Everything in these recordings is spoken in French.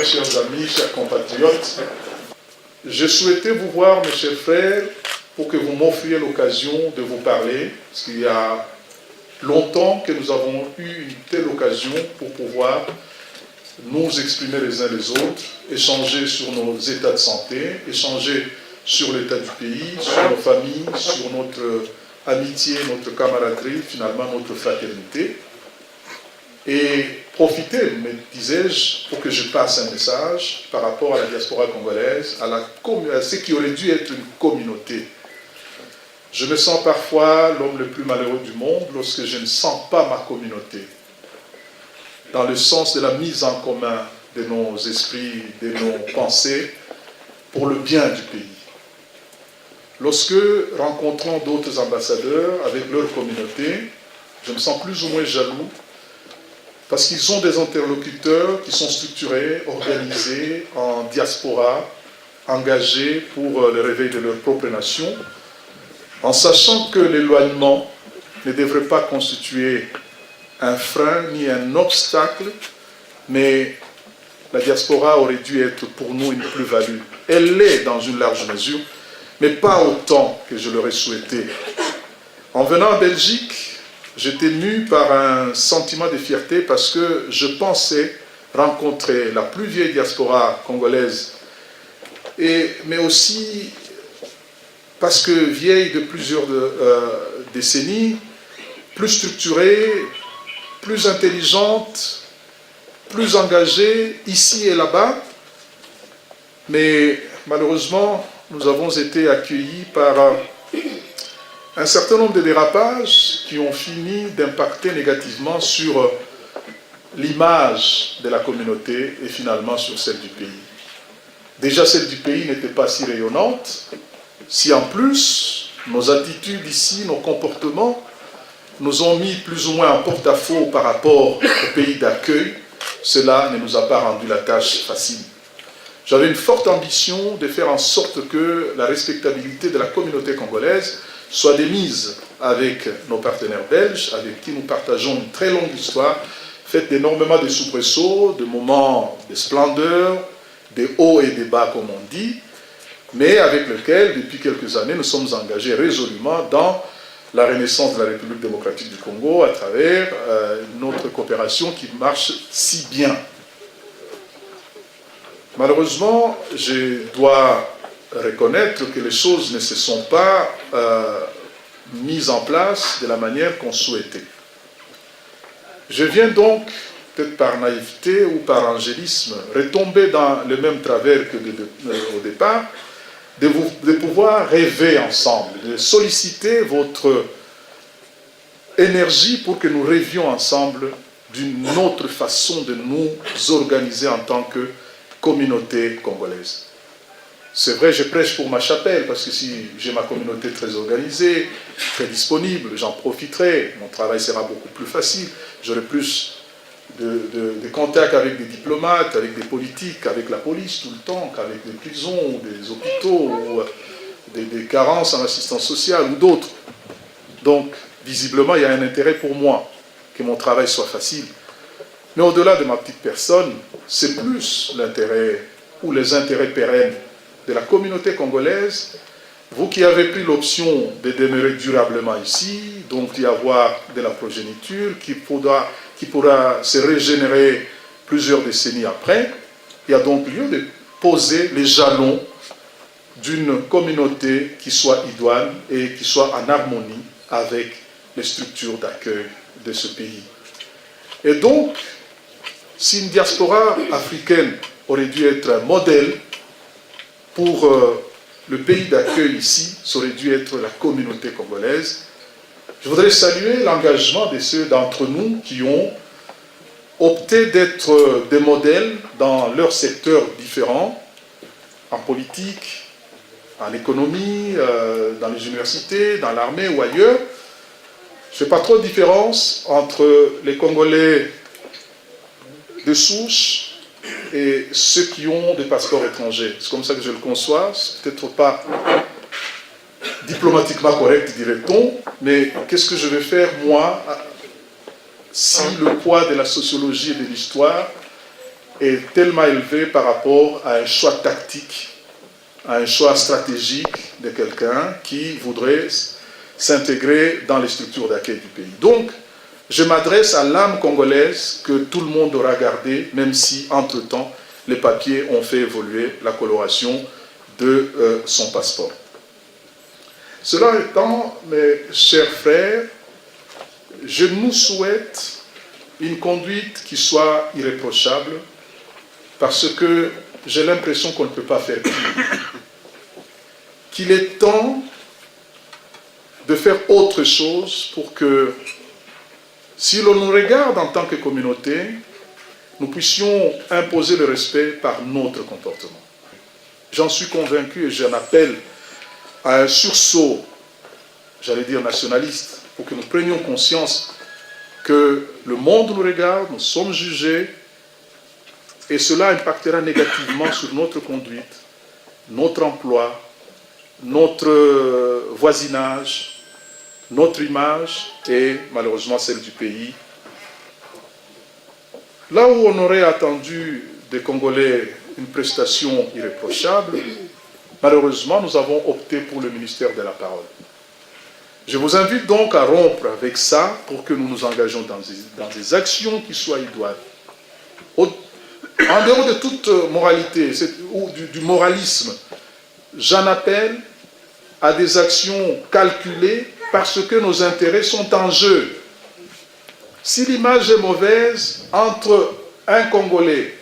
Chers amis, chers compatriotes, je souhaitais vous voir, mes chers frères, pour que vous m'offriez l'occasion de vous parler, parce qu'il y a longtemps que nous avons eu une telle occasion pour pouvoir nous exprimer les uns les autres, échanger sur nos états de santé, échanger sur l'état du pays, sur nos familles, sur notre amitié, notre camaraderie, finalement notre fraternité. Et profiter, me disais-je, pour que je passe un message par rapport à la diaspora congolaise, à ce qui aurait dû être une communauté. Je me sens parfois l'homme le plus malheureux du monde lorsque je ne sens pas ma communauté, dans le sens de la mise en commun de nos esprits, de nos pensées, pour le bien du pays. Lorsque, rencontrant d'autres ambassadeurs avec leur communauté, je me sens plus ou moins jaloux, parce qu'ils ont des interlocuteurs qui sont structurés, organisés en diaspora, engagés pour le réveil de leur propre nation, en sachant que l'éloignement ne devrait pas constituer un frein ni un obstacle, mais la diaspora aurait dû être pour nous une plus-value. Elle l'est dans une large mesure, mais pas autant que je l'aurais souhaité. En venant en Belgique, j'étais mu par un sentiment de fierté parce que je pensais rencontrer la plus vieille diaspora congolaise, mais aussi parce que vieille de plusieurs décennies, plus structurée, plus intelligente, plus engagée, ici et là-bas. Mais malheureusement, nous avons été accueillis par un certain nombre de dérapages qui ont fini d'impacter négativement sur l'image de la communauté et finalement sur celle du pays. Déjà, celle du pays n'était pas si rayonnante, si en plus, nos attitudes ici, nos comportements, nous ont mis plus ou moins en porte-à-faux par rapport au pays d'accueil. Cela ne nous a pas rendu la tâche facile. J'avais une forte ambition de faire en sorte que la respectabilité de la communauté congolaise soit démise avec nos partenaires belges, avec qui nous partageons une très longue histoire, faite d'énormément de soubresauts, de moments de splendeur, des hauts et des bas, comme on dit, mais avec lequel, depuis quelques années, nous sommes engagés résolument dans la renaissance de la République démocratique du Congo à travers notre coopération qui marche si bien. Malheureusement, je dois reconnaître que les choses ne se sont pas mises en place de la manière qu'on souhaitait. Je viens donc, peut-être par naïveté ou par angélisme, retomber dans le même travers que au départ, de pouvoir rêver ensemble, de solliciter votre énergie pour que nous rêvions ensemble d'une autre façon de nous organiser en tant que communauté congolaise. C'est vrai, je prêche pour ma chapelle, parce que si j'ai ma communauté très organisée, très disponible, j'en profiterai, mon travail sera beaucoup plus facile, j'aurai plus de contacts avec des diplomates, avec des politiques, avec la police tout le temps, qu'avec des prisons, ou des hôpitaux, ou des carences en assistance sociale, ou d'autres. Donc, visiblement, il y a un intérêt pour moi, que mon travail soit facile. Mais au-delà de ma petite personne, c'est plus l'intérêt, ou les intérêts pérennes de la communauté congolaise, vous qui avez pris l'option de demeurer durablement ici, donc d'y avoir de la progéniture qui pourra se régénérer plusieurs décennies après, il y a donc lieu de poser les jalons d'une communauté qui soit idoine et qui soit en harmonie avec les structures d'accueil de ce pays. Et donc, si une diaspora africaine aurait dû être un modèle pour le pays d'accueil ici, ça aurait dû être la communauté congolaise. Je voudrais saluer l'engagement de ceux d'entre nous qui ont opté d'être des modèles dans leurs secteurs différents, en politique, en économie, dans les universités, dans l'armée ou ailleurs. Je ne fais pas trop de différence entre les Congolais de souche et ceux qui ont des passeports étrangers. C'est comme ça que je le conçois. C'est peut-être pas diplomatiquement correct, dirait-on, mais qu'est-ce que je vais faire, moi, si le poids de la sociologie et de l'histoire est tellement élevé par rapport à un choix tactique, à un choix stratégique de quelqu'un qui voudrait s'intégrer dans les structures d'accueil du pays. Donc, je m'adresse à l'âme congolaise que tout le monde aura gardée, même si, entre-temps, les papiers ont fait évoluer la coloration de son passeport. Cela étant, mes chers frères, je nous souhaite une conduite qui soit irréprochable, parce que j'ai l'impression qu'on ne peut pas faire pire. Qu'il est temps de faire autre chose pour que, si l'on nous regarde en tant que communauté, nous puissions imposer le respect par notre comportement. J'en suis convaincu et j'en appelle à un sursaut, j'allais dire nationaliste, pour que nous prenions conscience que le monde nous regarde, nous sommes jugés, et cela impactera négativement sur notre conduite, notre emploi, notre voisinage, notre image et malheureusement celle du pays. Là où on aurait attendu des Congolais une prestation irréprochable, malheureusement nous avons opté pour le ministère de la parole. Je vous invite donc à rompre avec ça pour que nous nous engagions dans des actions qui soient idoines. En dehors de toute moralité ou du moralisme, j'en appelle à des actions calculées parce que nos intérêts sont en jeu. Si l'image est mauvaise entre un Congolais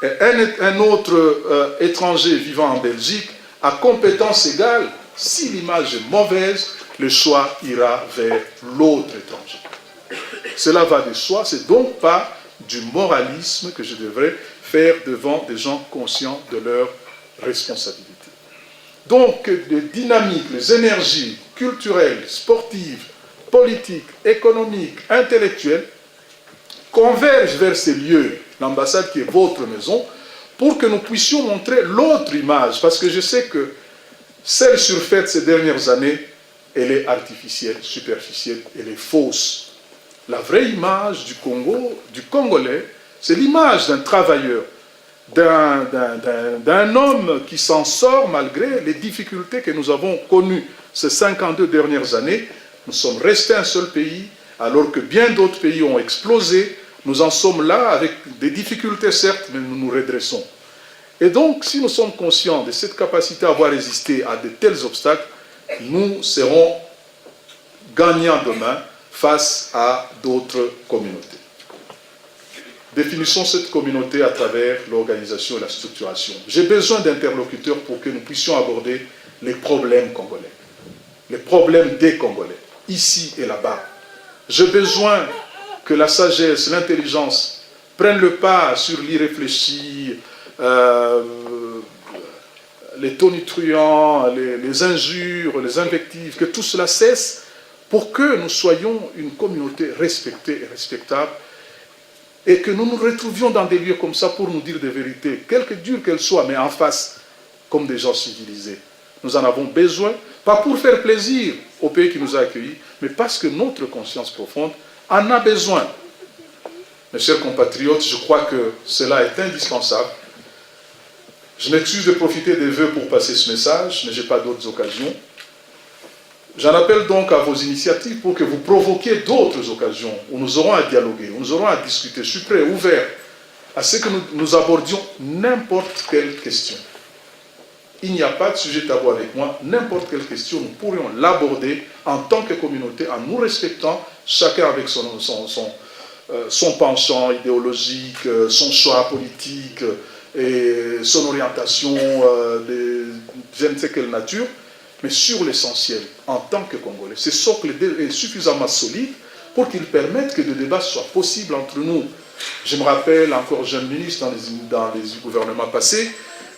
et un autre étranger vivant en Belgique, à compétence égale, si l'image est mauvaise, le choix ira vers l'autre étranger. Cela va de soi, c'est donc pas du moralisme que je devrais faire devant des gens conscients de leurs responsabilités. Donc, les dynamiques, les énergies culturelles, sportives, politiques, économiques, intellectuelles, convergent vers ces lieux, l'ambassade qui est votre maison, pour que nous puissions montrer l'autre image, parce que je sais que celle surfaite ces dernières années, elle est artificielle, superficielle, elle est fausse. La vraie image du Congo, du Congolais, c'est l'image d'un travailleur, d'un homme qui s'en sort malgré les difficultés que nous avons connues ces 52 dernières années. Nous sommes restés un seul pays, alors que bien d'autres pays ont explosé. Nous en sommes là avec des difficultés certes, mais nous nous redressons. Et donc, si nous sommes conscients de cette capacité à avoir résisté à de tels obstacles, nous serons gagnants demain face à d'autres communautés. Définissons cette communauté à travers l'organisation et la structuration. J'ai besoin d'interlocuteurs pour que nous puissions aborder les problèmes congolais, les problèmes des Congolais, ici et là-bas. J'ai besoin que la sagesse, l'intelligence prennent le pas sur l'irréfléchi, les tonitruants, les injures, les invectives, que tout cela cesse pour que nous soyons une communauté respectée et respectable et que nous nous retrouvions dans des lieux comme ça pour nous dire des vérités, quelque dures qu'elles soient, mais en face, comme des gens civilisés. Nous en avons besoin, pas pour faire plaisir au pays qui nous a accueillis, mais parce que notre conscience profonde en a besoin. Mes chers compatriotes, je crois que cela est indispensable. Je m'excuse de profiter des vœux pour passer ce message, mais je n'ai pas d'autres occasions. J'en appelle donc à vos initiatives pour que vous provoquiez d'autres occasions où nous aurons à dialoguer, où nous aurons à discuter. Je suis prêt, ouvert à ce que nous abordions n'importe quelle question. Il n'y a pas de sujet tabou avec moi. N'importe quelle question, nous pourrions l'aborder en tant que communauté, en nous respectant, chacun avec son penchant idéologique, son choix politique et son orientation de je ne sais quelle nature. mais sur l'essentiel, en tant que Congolais. Ce socle est suffisamment solide pour qu'il permette que des débats soient possibles entre nous. Je me rappelle, encore jeune ministre dans les gouvernements passés,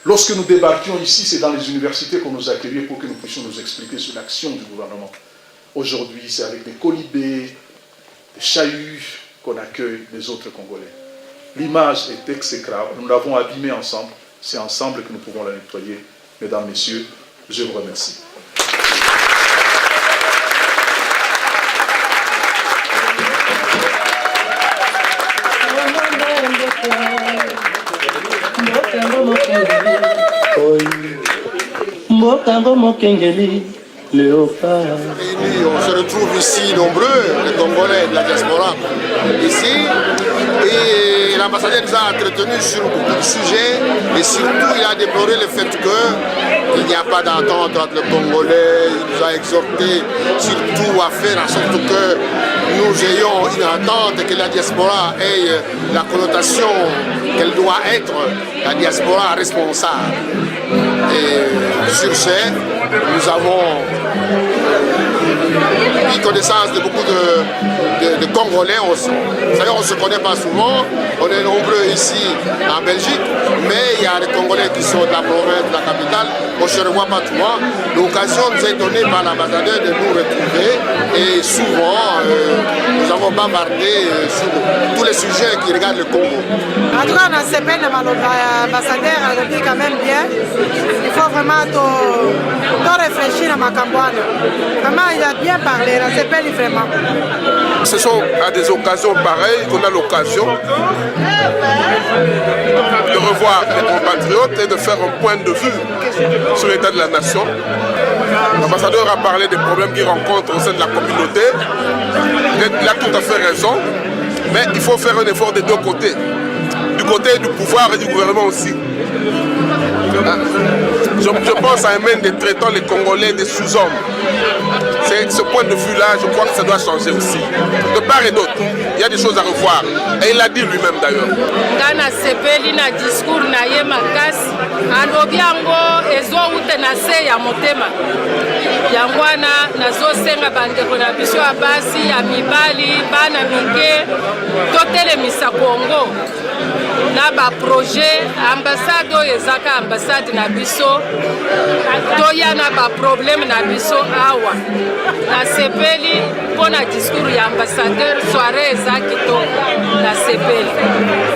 lorsque nous débattions ici, c'est dans les universités qu'on nous accueillait pour que nous puissions nous expliquer sur l'action du gouvernement. Aujourd'hui, c'est avec des colibés, des chahuts qu'on accueille les autres Congolais. L'image est exécrable, nous l'avons abîmée ensemble, c'est ensemble que nous pouvons la nettoyer. Mesdames, Messieurs, je vous remercie. On se retrouve ici nombreux, les Congolais de la diaspora, ici, et l'ambassadeur nous a entretenus sur beaucoup de sujets, et surtout il a déploré le fait qu'il n'y a pas d'entente entre les Congolais. Il nous a exhorté surtout à faire en sorte que nous ayons une entente et que la diaspora ait la connotation qu'elle doit être, la diaspora responsable. Et sur ce, nous avons pris connaissance de beaucoup de Congolais. On ne se connaît pas souvent, on est nombreux ici en Belgique, mais il y a des Congolais qui sont de la province, de la capitale, on ne se revoit pas souvent. L'occasion nous est donnée par l'ambassadeur de nous retrouver et souvent nous avons bavardé sur tous les sujets qui regardent le Congo. En tout cas, on a CPL, l'ambassadeur a dit quand même bien. Il faut vraiment réfléchir à Makambouane. Vraiment, il a bien parlé, la CPL vraiment. Ce sont à des occasions pareilles qu'on a l'occasion de revoir les compatriotes et de faire un point de vue sur l'état de la nation. L'ambassadeur a parlé des problèmes qu'il rencontre au sein de la communauté. Il a tout à fait raison, mais il faut faire un effort des deux côtés. Du côté du pouvoir et du gouvernement aussi. Je pense à un même des traitants les Congolais des sous-hommes. C'est ce point de vue-là, je crois que ça doit changer aussi. De part et d'autre, il y a des choses à revoir. Et il l'a dit lui-même d'ailleurs. Kana sepeli na discours na ye makasi alobi yango ezouta na se ya motema yango wana nazosenga bandeko na biso ya basi ya mibali bana mike totelemisa Congo na ba projet ambassade oyo ezaka ambassade na biso toya na ba problème na biso awa na sepeli mpona discours ya ambassadeur soirée eza kitoko na sepeli.